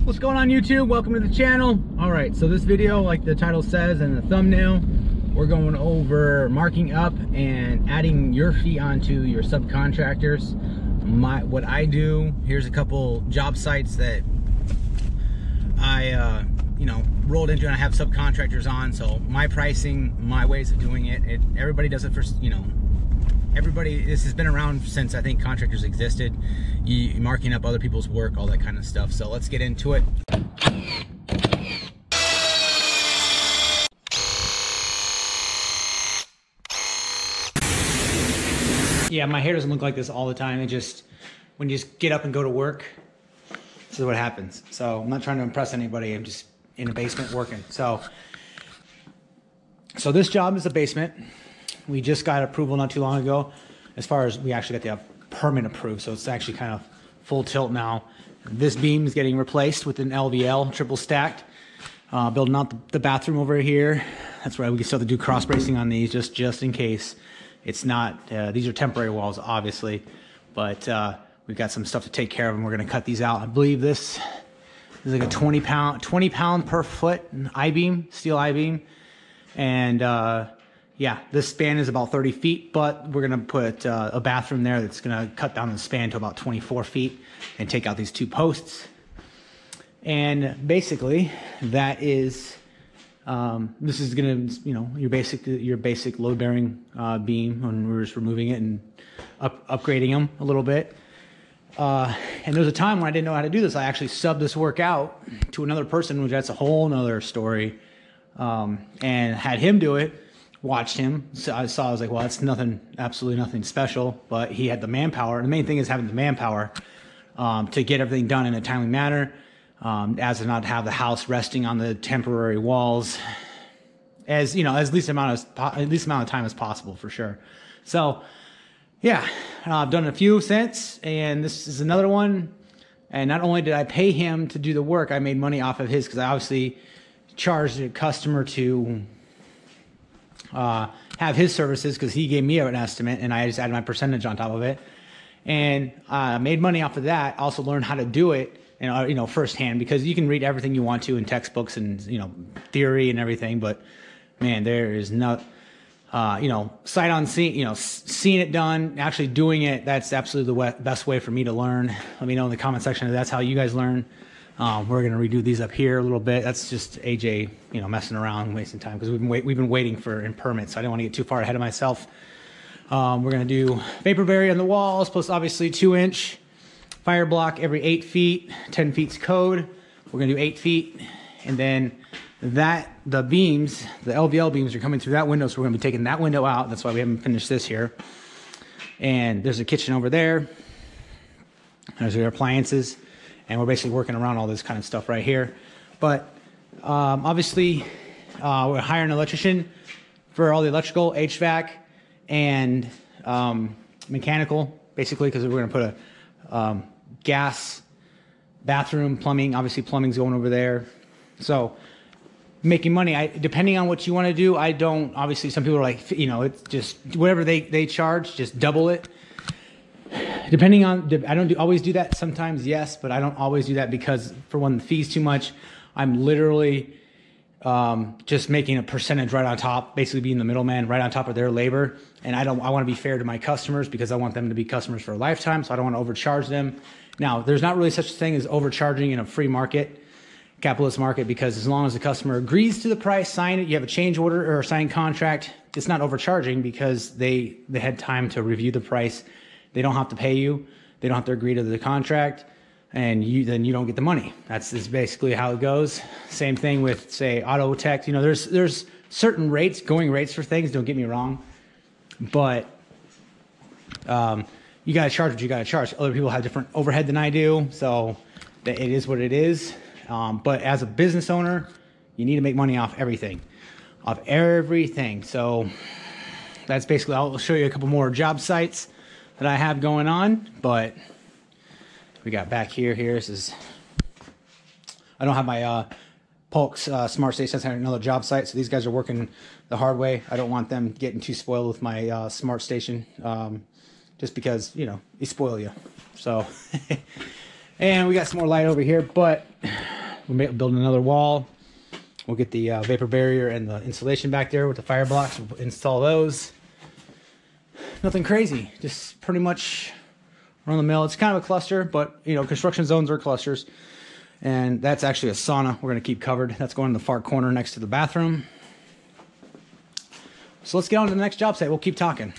What's going on, YouTube? Welcome to the channel. All right, so this video, like the title says and the thumbnail, we're going over marking up and adding your fee onto your subcontractors. What I do, here's a couple job sites that I rolled into, and I have subcontractors on. So my pricing, my ways of doing it, everybody does it for, this has been around since I think contractors existed. You marking up other people's work, all that kind of stuff. So let's get into it. Yeah, my hair doesn't look like this all the time. It just, when you just get up and go to work, this is what happens. So I'm not trying to impress anybody. I'm just in a basement working. So this job is a basement. We just got approval not too long ago. As far as we actually got the permit approved, so it's actually kind of full tilt now. This beam is getting replaced with an LVL, triple stacked. Building out the bathroom over here. That's right, we can still have to do cross bracing on these just in case. It's not, these are temporary walls, obviously, but we've got some stuff to take care of, and we're gonna cut these out. I believe this is like a 20 pound per foot I-beam, steel I-beam. And yeah, this span is about 30 feet, but we're gonna put a bathroom there that's gonna cut down the span to about 24 feet and take out these two posts. And basically, that is, this is gonna, your basic load-bearing beam, when we're just removing it and upgrading them a little bit. And there's a time when I didn't know how to do this. I actually subbed this work out to another person, which that's a whole nother story, and had him do it. Watched him. So I was like, well, that's nothing, absolutely nothing special, but he had the manpower. The main thing is having the manpower to get everything done in a timely manner, as to not have the house resting on the temporary walls, as least amount of time as possible, for sure. So yeah, I've done a few since, and this is another one. And not only did I pay him to do the work, I made money off of his, because I obviously charged a customer to have his services, because he gave me an estimate and I just added my percentage on top of it, and made money off of that. Also learned how to do it, and firsthand, because you can read everything you want to in textbooks and theory and everything, but man, there is not sight on scene, seeing it done, actually doing it. That's absolutely the best way for me to learn. Let me know in the comment section if that's how you guys learn. We're gonna redo these up here a little bit. That's just AJ, messing around, wasting time, because we've been waiting for permits. So I didn't want to get too far ahead of myself. We're gonna do vapor barrier on the walls, plus obviously 2-inch fire block every 8 feet. 10 feet's code. We're gonna do 8 feet, and then the beams, the LVL beams, are coming through that window, so we're gonna be taking that window out. That's why we haven't finished this here. And there's a kitchen over there. There's your appliances. And we're basically working around all this kind of stuff right here. But obviously, we're hiring an electrician for all the electrical, HVAC, and mechanical, basically, because we're going to put a gas, bathroom, plumbing. Obviously, plumbing's going over there. So making money, depending on what you want to do, I don't, obviously, some people are like, it's just whatever they charge, just double it. Depending on, I don't always do that. Sometimes, yes, but I don't always do that, because for one, the fee's too much. I'm literally just making a percentage right on top, basically being the middleman right on top of their labor. And I want to be fair to my customers, because I want them to be customers for a lifetime, so I don't want to overcharge them. Now, there's not really such a thing as overcharging in a free market, capitalist market, because as long as the customer agrees to the price, sign it, you have a change order or a signed contract, it's not overcharging, because they had time to review the price. They don't have to pay you. They don't have to agree to the contract, and then you don't get the money. That's basically how it goes. Same thing with, say, auto tech. There's certain rates, going rates for things. Don't get me wrong, but you gotta charge what you gotta charge. Other people have different overhead than I do, so it is what it is. But as a business owner, you need to make money off everything, So that's basically. I'll show you a couple more job sites that I have going on, but we got back here. This is, I don't have my Polk's smart station. That's another job site, so these guys are working the hard way. I don't want them getting too spoiled with my smart station, just because they spoil you. So, and we got some more light over here, but We're building another wall. We'll get the vapor barrier and the insulation back there with the fire blocks. We'll install those. Nothing crazy, just pretty much run the mill. It's kind of a cluster, but you know, construction zones are clusters. And that's actually a sauna we're gonna keep covered. That's going in the far corner next to the bathroom. So let's get on to the next job site. We'll keep talking.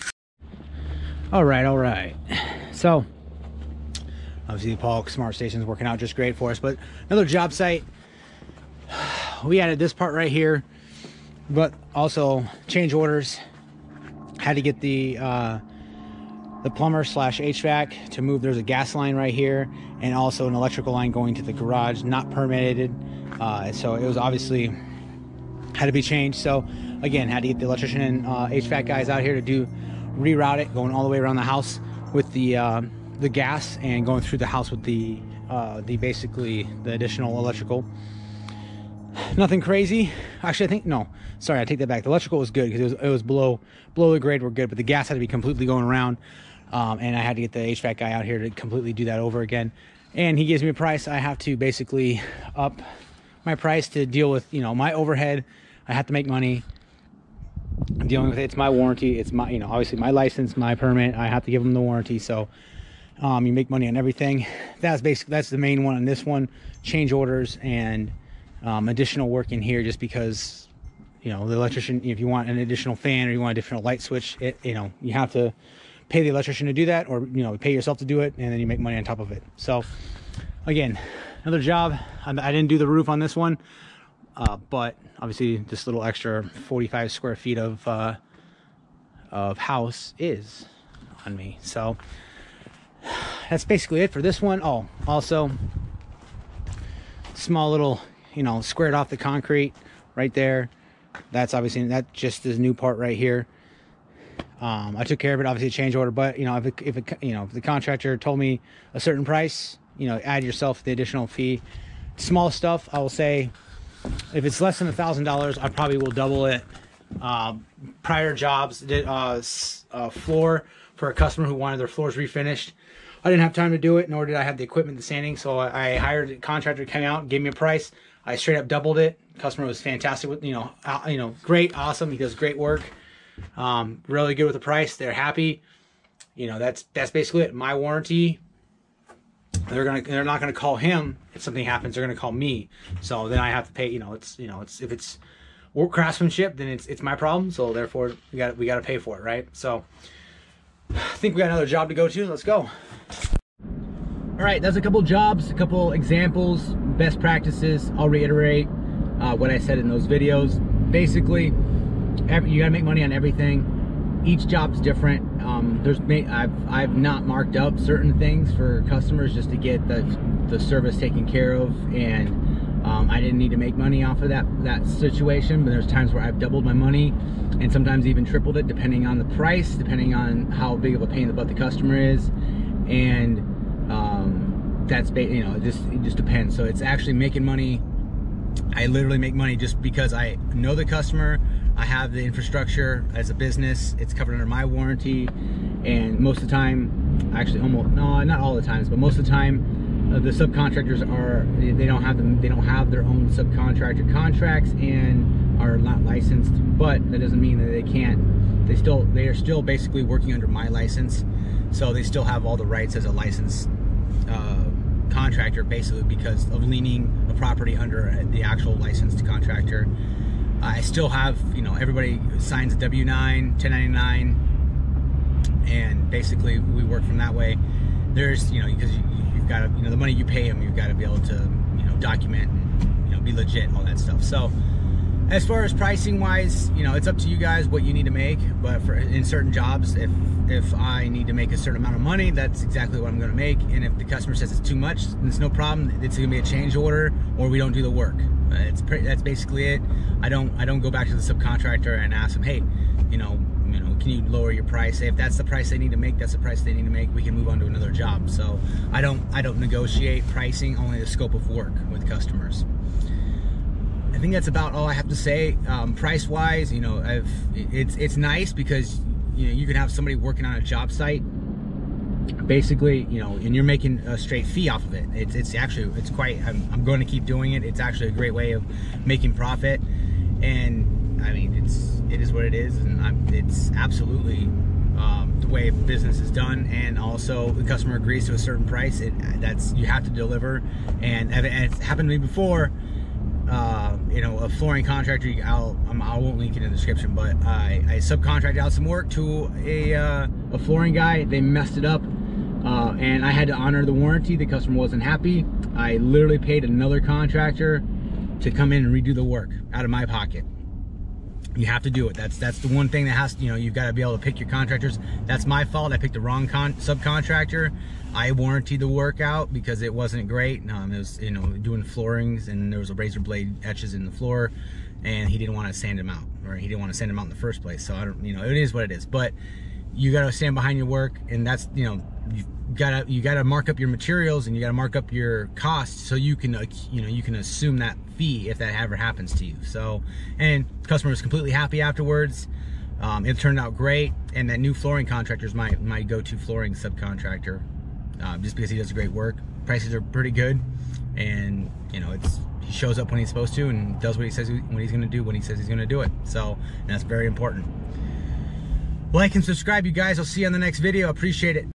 All right. So obviously the Paul Smart Station is working out just great for us, but another job site. We added this part right here, but also change orders. Had to get the plumber slash HVAC to move. There's a gas line right here and also an electrical line going to the garage, not permitted. So it was obviously had to be changed. So again, had to get the electrician and HVAC guys out here to reroute it, going all the way around the house with the gas and going through the house with the basically the additional electrical. Nothing crazy. Actually, I think no. Sorry, I take that back. The electrical was good because it was below the grade. We're good, but the gas had to be completely going around, and I had to get the HVAC guy out here to completely do that over again. And he gives me a price. I have to basically up my price to deal with, you know, my overhead. I have to make money. I'm dealing with it. It's my warranty. It's my, you know, obviously my license, my permit. I have to give them the warranty. So you make money on everything. That's the main one on this one. Change orders and additional work in here, just because, you know, the electrician, if you want an additional fan or you want an additional light switch, you know, you have to pay the electrician to do that, or, you know, pay yourself to do it, and then you make money on top of it. So again, another job. I didn't do the roof on this one, but obviously this little extra 45 square feet of house is on me. So that's basically it for this one. Oh, also small little, you know, squared off the concrete right there. That's obviously, that just this new part right here. I took care of it, obviously a change order, but you know, if the contractor told me a certain price, you know, add yourself the additional fee. Small stuff, I will say, if it's less than $1,000, I probably will double it. Prior jobs, did a floor for a customer who wanted their floors refinished. I didn't have time to do it, nor did I have the equipment, the sanding, so I hired a contractor to come out, gave me a price. I straight up doubled it. The customer was fantastic with, you know, great, awesome. He does great work. Really good with the price. They're happy. You know, that's basically it. My warranty. They're not gonna call him if something happens. They're gonna call me. So then I have to pay. You know, it's if it's work craftsmanship, then it's my problem. So therefore, we got to pay for it, right? So I think we got another job to go to. Let's go. All right, that's a couple jobs, a couple examples, best practices. I'll reiterate what I said in those videos. Basically, you gotta make money on everything. Each job's different. I've not marked up certain things for customers just to get the service taken care of, and I didn't need to make money off of that situation. But there's times where I've doubled my money, and sometimes even tripled it, depending on the price, depending on how big of a pain in the butt the customer is, and that's, you know, it just depends. So it's actually making money. I literally make money just because I know the customer. I have the infrastructure as a business. It's covered under my warranty, and most of the time, actually not all the times, but most of the time, the subcontractors they don't have their own subcontractor contracts and are not licensed. But that doesn't mean that they can't. They are still basically working under my license, so they still have all the rights as a licensed contractor, basically because of leaning a property under the actual licensed contractor. I still have, you know, everybody signs a W-9, 1099, and basically we work from that way. There's, you know, because you've got to, you know, the money you pay them, you've got to be able to, you know, document and, you know, be legit and all that stuff. So as far as pricing wise, you know, it's up to you guys what you need to make. But in certain jobs, if I need to make a certain amount of money, that's exactly what I'm going to make. And if the customer says it's too much, then it's no problem. It's going to be a change order, or we don't do the work. That's basically it. I don't go back to the subcontractor and ask them, hey, you know, can you lower your price? If that's the price they need to make, that's the price they need to make. We can move on to another job. So I don't negotiate pricing, only the scope of work with customers. I think that's about all I have to say. Price wise, you know, it's nice because, you know, you can have somebody working on a job site basically, you know, and you're making a straight fee off of it. It's actually, it's quite, I'm going to keep doing it. It's actually a great way of making profit. And I mean, it is what it is, and it's absolutely the way business is done. And also, the customer agrees to a certain price. That's, you have to deliver. And it's happened to me before. You know, a flooring contractor, I won't link it in the description, but I subcontracted out some work to a flooring guy. They messed it up, and I had to honor the warranty. The customer wasn't happy. I literally paid another contractor to come in and redo the work out of my pocket. You have to do it. That's the one thing that has, you know, you've got to be able to pick your contractors. That's my fault. I picked the wrong subcontractor. I warranted the work out because it wasn't great. It was, you know, doing floorings, and there was a razor blade etches in the floor, and he didn't want to sand them out, or he didn't want to sand them out in the first place. So I don't, you know, it is what it is. But you got to stand behind your work, and that's, you know, you gotta mark up your materials, and you gotta mark up your costs, so you can, you know, you can assume that fee if that ever happens to you. So, and the customer was completely happy afterwards. It turned out great, and that new flooring contractor is my go-to flooring subcontractor, just because he does great work. Prices are pretty good, and you know, he shows up when he's supposed to, and does what he says when he's going to do when he says he's going to do it. So, and that's very important. Like and subscribe, you guys. I'll see you on the next video. Appreciate it.